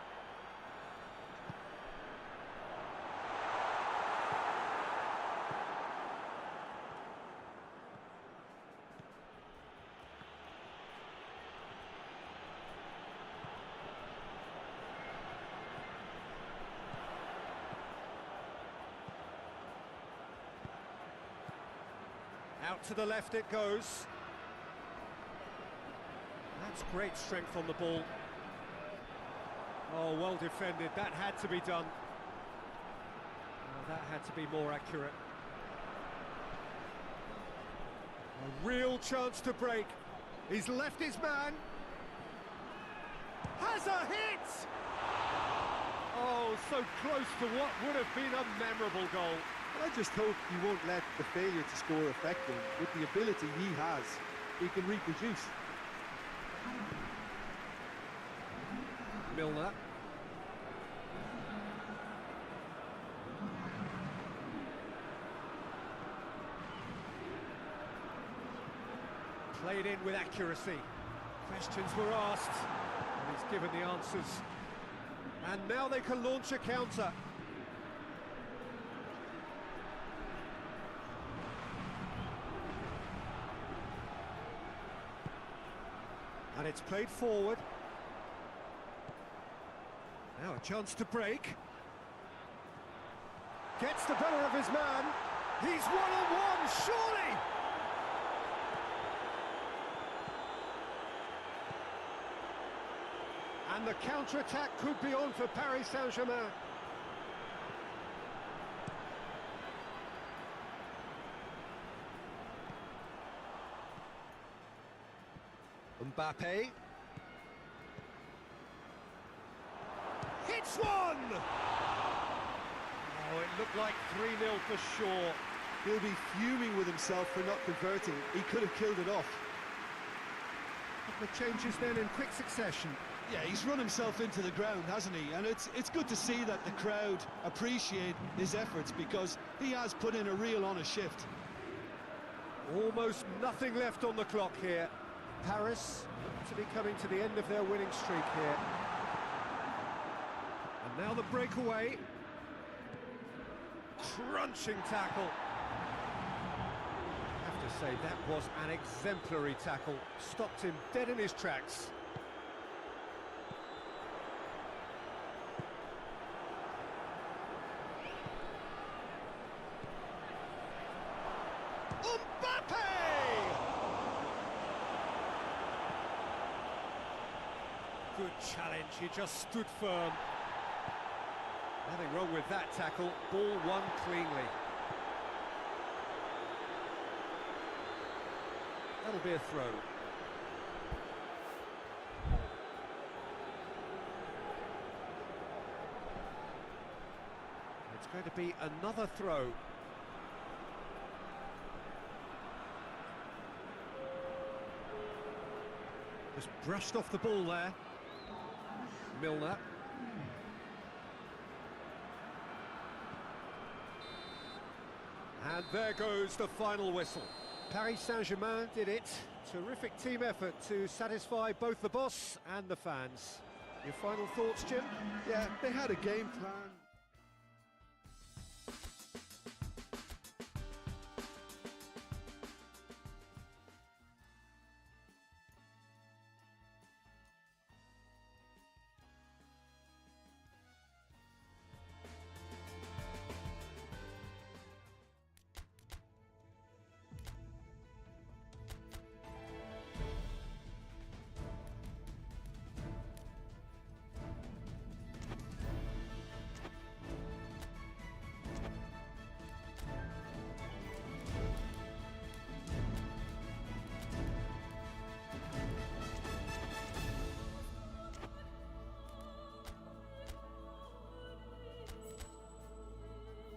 Out to the left it goes. That's great strength on the ball. Oh, well defended. That had to be done. Oh, that had to be more accurate. A real chance to break. He's left his man. Has a hit! Oh, so close to what would have been a memorable goal. I just hope he won't let the failure to score affect him. With the ability he has, he can reproduce. Milner. Played in with accuracy. Questions were asked, and he's given the answers. And now they can launch a counter. And it's played forward. Now a chance to break. Gets the better of his man. He's one-on-one, surely! And the counter-attack could be on for Paris Saint-Germain. Mbappe. Hits one! Oh, it looked like 3-0 for sure. He'll be fuming with himself for not converting. He could have killed it off. The changes then in quick succession. Yeah, he's run himself into the ground, hasn't he? And it's good to see that the crowd appreciate his efforts, because he has put in a real honest shift. Almost nothing left on the clock here. Paris to be coming to the end of their winning streak here. And now the breakaway. Crunching tackle. I have to say, that was an exemplary tackle. Stopped him dead in his tracks. Mbappe! Good challenge, he just stood firm. Nothing wrong with that tackle, ball won cleanly. That'll be a throw. It's going to be another throw. Just brushed off the ball there. Milner. And there goes the final whistle. Paris Saint-Germain did it. Terrific team effort to satisfy both the boss and the fans. Your final thoughts, Jim? Yeah, they had a game plan.